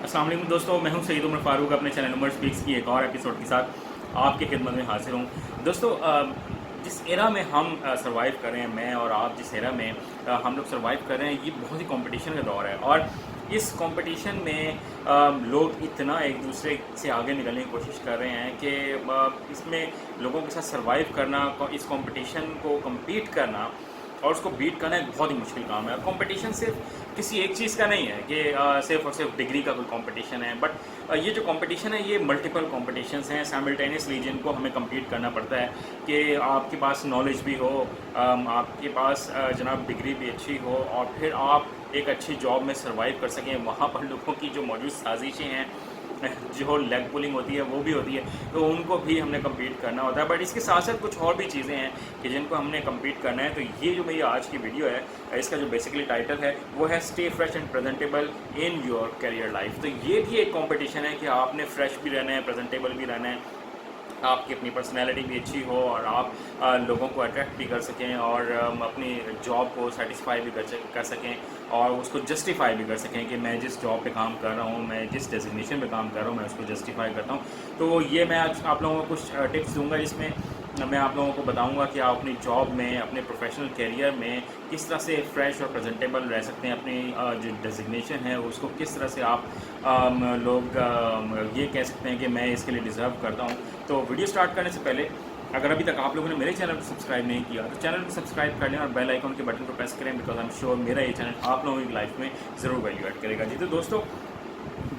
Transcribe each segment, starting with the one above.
अस्सलाम वालेकुम दोस्तों, मैं हूं सईद उमर फारूक अपने चैनल उमर स्पीक्स की एक और एपिसोड के साथ आपकी खिदमत में हाजिर हूं। दोस्तों, जिस एरा में हम सरवाइव कर रहे हैं, मैं और आप जिस एरा में हम लोग सरवाइव कर रहे हैं, ये बहुत ही कंपटीशन का दौर है। और इस कंपटीशन में लोग इतना एक दूसरे से आगे निकलने की कोशिश कर रहे हैं कि इसमें लोगों के साथ सरवाइव करना, इस कंपटीशन को कम्पीट करना और उसको बीट करना एक बहुत ही मुश्किल काम है। कंपटीशन सिर्फ किसी एक चीज़ का नहीं है कि सिर्फ और सिर्फ डिग्री का कोई कंपटीशन है, बट ये जो कंपटीशन है ये मल्टीपल कंपटीशंस हैं साइमल्टेनियसली, जिनको हमें कम्पीट करना पड़ता है कि आपके पास नॉलेज भी हो, आपके पास जनाब डिग्री भी अच्छी हो और फिर आप एक अच्छी जॉब में सर्वाइव कर सकें। वहाँ पर लोगों की जो मौजूद साजिशें हैं, जो लेग पुलिंग होती है वो भी होती है, तो उनको भी हमने कम्पीट करना होता है। बट इसके साथ साथ कुछ और भी चीज़ें हैं कि जिनको हमने कम्पीट करना है। तो ये जो मेरी आज की वीडियो है, इसका जो बेसिकली टाइटल है वो है stay fresh and presentable in your career life. तो ये भी एक कॉम्पिटिशन है कि आपने फ्रेश भी रहना है, प्रेजेंटेबल भी रहना है, आपकी अपनी पर्सनैलिटी भी अच्छी हो और आप लोगों को अट्रैक्ट भी कर सकें और अपनी जॉब को सेटिस्फाई भी कर सकें और उसको जस्टिफाई भी कर सकें कि मैं जिस जॉब पे काम कर रहा हूँ, मैं जिस डेजिग्नेशन पे काम कर रहा हूँ, मैं उसको जस्टिफाई करता हूँ। तो ये मैं आज आप लोगों को कुछ टिप्स दूंगा, जिसमें मैं आप लोगों को बताऊंगा कि आप अपनी जॉब में, अपने प्रोफेशनल करियर में किस तरह से फ्रेश और प्रेजेंटेबल रह सकते हैं। अपनी जो डेजिग्नेशन है उसको किस तरह से आप लोग ये कह सकते हैं कि मैं इसके लिए डिज़र्व करता हूँ। तो वीडियो स्टार्ट करने से पहले अगर अभी तक आप लोगों ने मेरे चैनल को सब्सक्राइब नहीं किया तो चैनल को सब्सक्राइब कर लें और बेल आइकन के बटन को प्रेस करें, बिकॉज आई एम श्योर मेरा ये चैनल आप लोगों की लाइफ में ज़रूर वैल्यू ऐड करेगा। जी तो दोस्तों,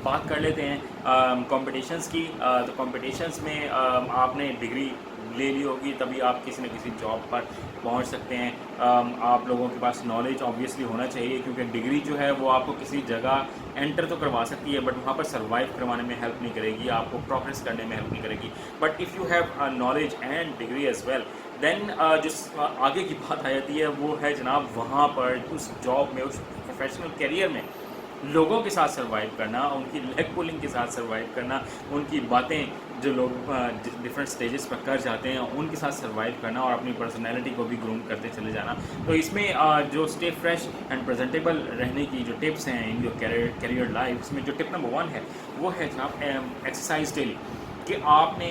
बात कर लेते हैं कॉम्पिटिशन्स की। तो कॉम्पिटिशन्स में आपने डिग्री ले ली होगी तभी आप किसी न किसी जॉब पर पहुंच सकते हैं। आप लोगों के पास नॉलेज ऑब्वियसली होना चाहिए, क्योंकि डिग्री जो है वो आपको किसी जगह एंटर तो करवा सकती है बट वहाँ पर सर्वाइव करवाने में हेल्प नहीं करेगी, आपको प्रोग्रेस करने में हेल्प नहीं करेगी। But if you have knowledge and degree as well, then जिस आगे की बात आ जाती है वो है जनाब वहाँ पर उस जॉब में, उस प्रोफेशनल करियर में लोगों के साथ सर्वाइव करना, उनकी लेग पुलिंग के साथ सर्वाइव करना, उनकी बातें जो लोग डिफरेंट स्टेजेस पर कर जाते हैं उनके साथ सर्वाइव करना और अपनी पर्सनैलिटी को भी ग्रूम करते चले जाना। तो इसमें जो स्टे फ्रेश एंड प्रेजेंटेबल रहने की जो टिप्स हैं इन योर करियर लाइफ, इसमें जो टिप नंबर 1 है वो है जनाब एक्सरसाइज डेली। कि आपने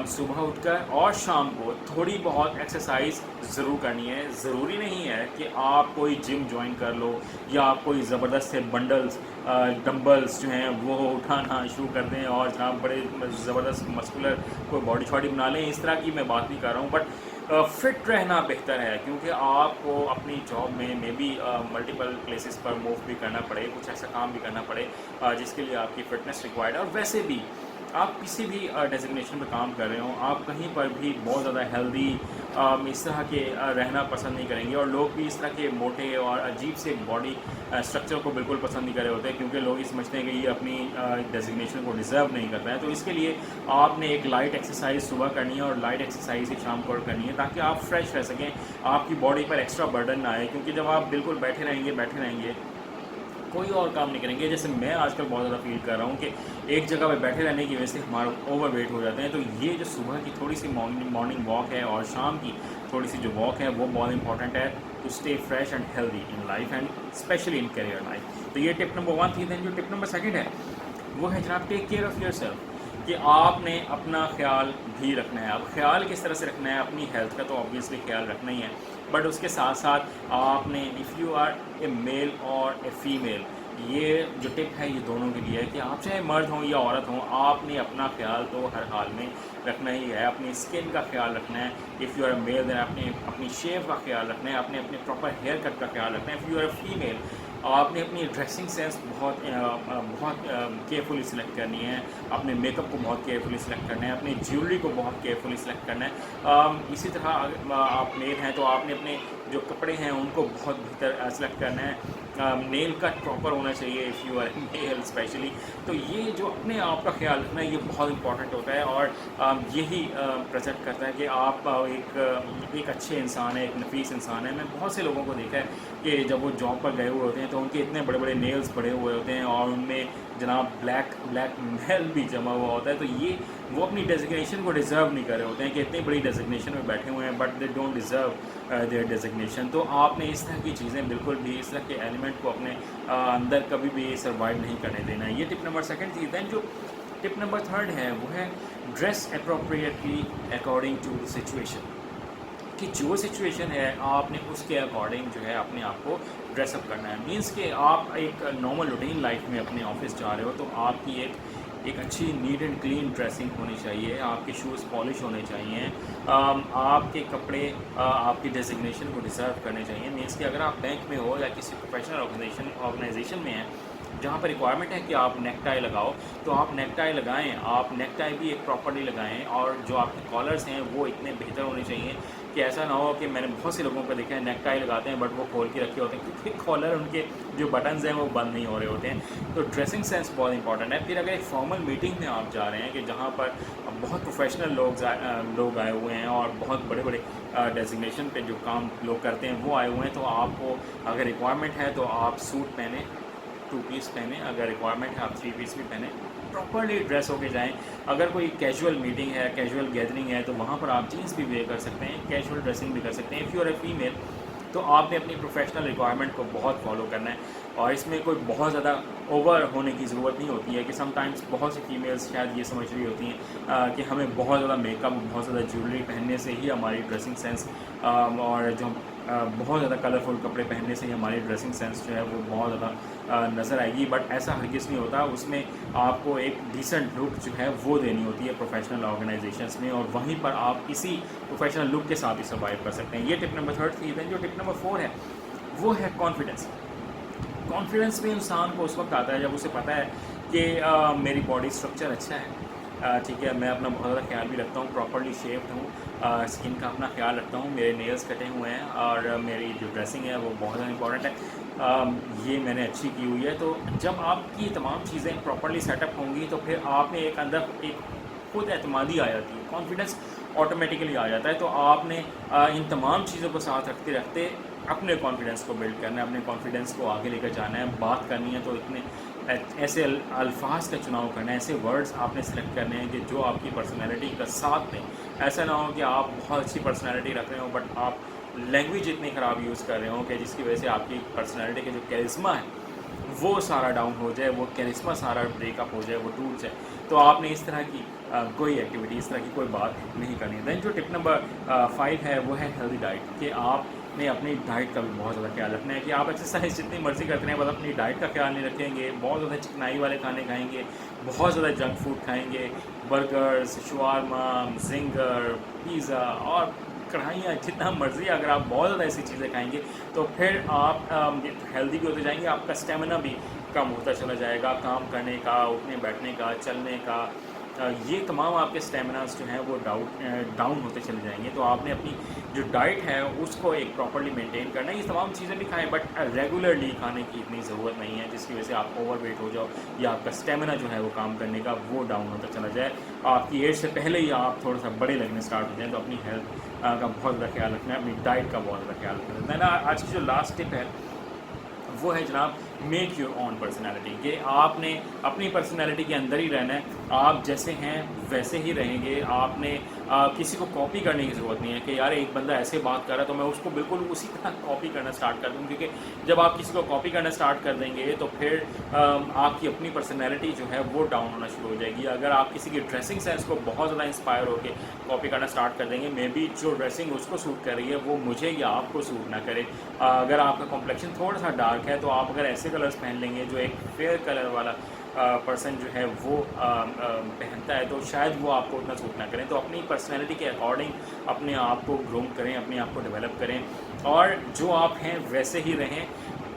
सुबह उठकर और शाम को थोड़ी बहुत एक्सरसाइज ज़रूर करनी है। ज़रूरी नहीं है कि आप कोई जिम ज्वाइन कर लो या आप कोई ज़बरदस्त से डम्बल्स जो हैं वो उठाना शुरू कर दें और जहाँ बड़े ज़बरदस्त मस्कुलर कोई बॉडी शॉडी बना लें। इस तरह की मैं बात नहीं कर रहा हूँ, बट फिट रहना बेहतर है, क्योंकि आपको अपनी जॉब में भी मल्टीपल प्लेसेस पर मूव भी करना पड़े, कुछ ऐसा काम भी करना पड़े जिसके लिए आपकी फ़िटनेस रिक्वायर्ड है। और वैसे भी आप किसी भी डेजिग्नेशन में काम कर रहे हो, आप कहीं पर भी बहुत ज़्यादा हेल्दी इस तरह के रहना पसंद नहीं करेंगे। और लोग भी इस तरह के मोटे और अजीब से बॉडी स्ट्रक्चर को बिल्कुल पसंद नहीं कर रहे होते, क्योंकि लोग ये समझते हैं कि ये अपनी डेजिग्नेशन को डिज़र्व नहीं करता है। तो इसके लिए आपने एक लाइट एक्सरसाइज सुबह करनी है और लाइट एक्सरसाइज ही शाम को करनी है, ताकि आप फ्रेश रह सकें, आपकी बॉडी पर एक्स्ट्रा बर्डन ना आए। क्योंकि जब आप बिल्कुल बैठे रहेंगे कोई और काम नहीं करेंगे, जैसे मैं आजकल बहुत ज़्यादा फील कर रहा हूँ कि एक जगह पे बैठे रहने की वजह से हमारा ओवर वेट हो जाते हैं। तो ये जो सुबह की थोड़ी सी मॉर्निंग वॉक है और शाम की थोड़ी सी जो वॉक है वो बहुत इंपॉर्टेंट है to stay fresh and healthy in life and specially in career life. तो ये टिप नंबर 1 थी। दैन जो टिप नंबर 2 है वो है जनाब take care of yourself, कि आपने अपना ख्याल भी रखना है। अब ख्याल किस तरह से रखना है? अपनी हेल्थ का तो ऑब्वियसली ख्याल रखना ही है, बट उसके साथ साथ आपने, if you are a male और ए फीमेल, ये जो टिप है ये दोनों के लिए है कि आप चाहे मर्द हों या औरत हों, आपने अपना ख्याल तो हर हाल में रखना ही है। अपनी स्किन का ख्याल रखना है। If you are a male, then आपने अपनी शेव का ख्याल रखना है, आपने अपने प्रॉपर हेयर कट का ख्याल रखना है। If you are a female, आपने अपनी ड्रेसिंग सेंस बहुत केयरफुली सिलेक्ट करनी है, अपने मेकअप को बहुत केयरफुली सिलेक्ट करना है, अपनी ज्वेलरी को बहुत केयरफुली सिलेक्ट करना है। इसी तरह आप मेल हैं तो आपने अपने जो कपड़े हैं उनको बहुत बेहतर सिलेक्ट करना है। नेल कट प्रॉपर होना चाहिए if you are male specially. तो ये जो अपने आप का ख्याल रखना है ये बहुत इंपॉर्टेंट होता है और यही प्रेजेंट करता है कि आप एक अच्छे इंसान है, एक नफीस इंसान है। मैं बहुत से लोगों को देखा है कि जब वो जॉब पर गए हुए होते हैं तो उनके इतने बड़े बड़े नेल्स पड़े हुए होते हैं और उनमें जनाब ब्लैक मेल भी जमा हुआ होता है। तो ये वो अपनी डेजिग्नेशन को डिज़र्व नहीं कर रहे होते हैं कि इतनी बड़ी डेजिग्नेशन में बैठे हुए हैं, but they don't deserve their designation. तो आपने इस तरह की चीज़ें बिल्कुल भी, इस तरह के एलिमेंट एलिमेंट को अपने अंदर कभी भी सर्वाइव नहीं करने देना है। ये टिप नंबर सेकंड थी। दैन जो टिप नंबर थर्ड है वो है dress appropriately according to the situation, कि जो सिचुएशन है आपने उसके अकॉर्डिंग जो है अपने आप को ड्रेसअप करना है। मीन्स कि आप एक नॉर्मल रूटीन लाइफ में अपने ऑफिस जा रहे हो तो आपकी एक अच्छी नीट एंड क्लीन ड्रेसिंग होनी चाहिए, आपके शूज़ पॉलिश होने चाहिए, आपके कपड़े आपकी डेजिग्नेशन को डिज़र्व करने चाहिए। मीन्स कि अगर आप बैंक में हो या किसी प्रोफेशनल ऑर्गेनाइजेशन में हैं जहाँ पर रिक्वायरमेंट है कि आप नेक टाई लगाओ तो आप नेक टाई लगाएं, आप नेक टाई भी एक प्रॉपर्ली लगाएं, और जो आपके कॉलर्स हैं वो इतने बेहतर होने चाहिए कि ऐसा ना हो कि मैंने बहुत से लोगों को देखा है नेक टाई लगाते हैं बट वो खोल के रखे होते हैं क्योंकि कॉलर उनके जो बटन्स हैं वो बंद नहीं हो रहे होते हैं। तो ड्रेसिंग सेंस बहुत इंपॉर्टेंट है। फिर अगर एक फॉर्मल मीटिंग में आप जा रहे हैं कि जहाँ पर बहुत प्रोफेशनल लोग आए हुए हैं और बहुत बड़े बड़े डेजिग्नेशन पे जो काम लोग करते हैं वो आए हुए हैं, तो आपको अगर रिक्वायरमेंट है तो आप सूट पहने, 2 पीस पहने, अगर रिक्वायरमेंट है आप 3 पीस भी पहने, प्रॉपर्ली ड्रेस होके जाएं। अगर कोई कैजुअल मीटिंग है, कैजुअल गैदरिंग है तो वहाँ पर आप जीन्स भी वेयर कर सकते हैं, कैजुअल ड्रेसिंग भी कर सकते हैं। If you are a female तो आपने अपनी प्रोफेशनल रिक्वायरमेंट को बहुत फॉलो करना है, और इसमें कोई बहुत ज़्यादा ओवर होने की ज़रूरत नहीं होती है कि समटाइम्स बहुत सी फीमेल्स शायद ये समझ रही होती हैं कि हमें बहुत ज़्यादा मेकअप, बहुत ज़्यादा ज्वेलरी पहनने से ही हमारी ड्रेसिंग सेंस और जो बहुत ज़्यादा कलरफुल कपड़े पहनने से ही हमारी ड्रेसिंग सेंस जो है वो बहुत ज़्यादा नज़र आएगी। बट ऐसा हरगिज़ नहीं होता, उसमें आपको एक डिसेंट लुक जो है वो देनी होती है प्रोफेशनल ऑर्गेनाइजेशंस में, और वहीं पर आप इसी प्रोफेशनल लुक के साथ ही सर्वाइव कर सकते हैं। ये टिप नंबर थर्ड थी। दैन जो टिप नंबर 4 है वो है कॉन्फिडेंस। कॉन्फिडेंस भी इंसान को उस वक्त आता है जब उसे पता है कि मेरी बॉडी स्ट्रक्चर अच्छा है, ठीक है, मैं अपना बहुत ज़्यादा ख्याल भी रखता हूँ, प्रॉपर्ली शेप्ड हूँ, स्किन का अपना ख्याल रखता हूँ, मेरे नेल्स कटे हुए हैं और मेरी जो ड्रेसिंग है वो बहुत ज़्यादा इंपॉर्टेंट है, ये मैंने अच्छी की हुई है। तो जब आपकी तमाम चीज़ें प्रॉपर्ली सेटअप होंगी तो फिर आप में एक अंदर एक खुद एतमादी आ जाती है, कॉन्फिडेंस ऑटोमेटिकली आ जाता है। तो आपने इन तमाम चीज़ों को साथ रखते रखते अपने कॉन्फिडेंस को बिल्ड करना है, अपने कॉन्फिडेंस को आगे लेकर जाना है। बात करनी है तो इतने ऐसे अल्फाज का चुनाव करना है, ऐसे वर्ड्स आपने सेलेक्ट करने हैं कि जो आपकी पर्सनैलिटी का साथ दें। ऐसा ना हो कि आप बहुत अच्छी पर्सनैलिटी रख रहे हो बट आप लैंग्वेज इतनी ख़राब यूज़ कर रहे हो कि जिसकी वजह से आपकी पर्सनैलिटी का जो कैरिस्मा है वो सारा डाउन हो जाए, वो कैरिस्मा सारा ब्रेकअप हो जाए, वो टूट जाए। तो आपने इस तरह की कोई एक्टिविटी, इस तरह की कोई बात नहीं करनी है। दैन जो टिप नंबर 5 है वो है हेल्दी डाइट, कि आपने अपनी डाइट का भी बहुत ज़्यादा ख्याल रखना है। कि आप एक्सरसाइज जितनी मर्जी करते हैं बस अपनी डाइट का ख्याल नहीं रखेंगे, बहुत ज़्यादा चिकनाई वाले खाने खाएंगे, बहुत ज़्यादा जंक फूड खाएंगे, बर्गर्स, शवारमा, जिंगर, पिज़्ज़ा और कढ़ाइयाँ, जितना मर्ज़ी अगर आप बहुत ज़्यादा ऐसी चीज़ें खाएंगे तो फिर आप हेल्दी भी होते जाएंगे, आपका स्टेमिना भी कम होता चला जाएगा, काम करने का, उठने बैठने का, चलने का, ये तमाम आपके स्टेमिनास जो हैं वो डाउन होते चले जाएंगे। तो आपने अपनी जो डाइट है उसको एक प्रॉपर्ली मेंटेन करना है। ये तमाम चीज़ें भी खाएं बट रेगुलरली खाने की इतनी ज़रूरत नहीं है जिसकी वजह से आप ओवरवेट हो जाओ या आपका स्टेमिना जो है वो काम करने का वो डाउन होता चला जाए, आपकी एज से पहले ही आप थोड़ा सा बड़े लगने स्टार्ट हो जाएँ। तो अपनी हेल्थ का बहुत ज़्यादा ख्याल रखना है, अपनी डाइट का बहुत ज़्यादा ख्याल रखना है। ना आज की जो लास्ट टिप है वो है जनाब मेक योर ऑन पर्सनैलिटी, कि आपने अपनी पर्सनैलिटी के अंदर ही रहना है, आप जैसे हैं वैसे ही रहेंगे। आपने किसी को कॉपी करने की ज़रूरत नहीं है कि यार एक बंदा ऐसे बात कर रहा है तो मैं उसको बिल्कुल उसी तरह कॉपी करना स्टार्ट कर दूँ, क्योंकि जब आप किसी को कॉपी करना स्टार्ट कर देंगे तो फिर आपकी अपनी पर्सनैलिटी जो है वो डाउन होना शुरू हो जाएगी। अगर आप किसी की ड्रेसिंग सेंस को बहुत ज़्यादा इंस्पायर होकर कॉपी करना स्टार्ट कर देंगे, मे बी जो ड्रेसिंग उसको सूट कर रही है वो मुझे या आपको सूट ना करे। अगर आपका कॉम्प्लेक्शन थोड़ा सा डार्क है तो आप अगर ऐसे कलर्स पहन लेंगे जो एक फेयर कलर वाला पर्सन जो है वो पहनता है तो शायद वो आपको उतना सूट ना करें। तो अपनी पर्सनैलिटी के अकॉर्डिंग अपने आप को ग्रूम करें, अपने आप को डेवलप करें और जो आप हैं वैसे ही रहें।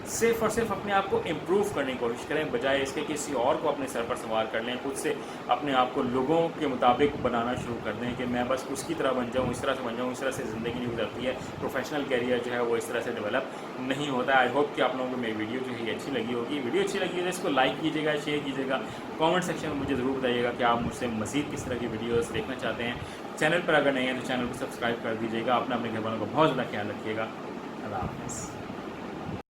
सिर्फ और सिर्फ अपने आप को इम्प्रूव करने की कोशिश करें, बजाय इसके किसी और को अपने सर पर सवार कर लें। खुद से अपने आप को लोगों के मुताबिक बनाना शुरू कर दें कि मैं बस उसकी तरह बन जाऊँ, इस तरह से बन जाऊँ। इस तरह से ज़िंदगी नहीं गुजरती है, प्रोफेशनल कैरियर जो है वो इस तरह से डेवलप नहीं होता है। आई होप कि आप लोगों को मेरी वीडियो जो है अच्छी लगी होगी। वीडियो अच्छी लगी है तो इसको लाइक कीजिएगा, शेयर कीजिएगा, कमेंट सेक्शन में मुझे ज़रूर बताइएगा कि आप मुझसे मज़ीद किस तरह की वीडियोज़ देखना चाहते हैं। चैनल पर अगर नहीं है तो चैनल को सब्सक्राइब कर दीजिएगा। अपने घर वालों का बहुत ज़्यादा ख्याल रखिएगा। अल्लाह हाफ़िज़।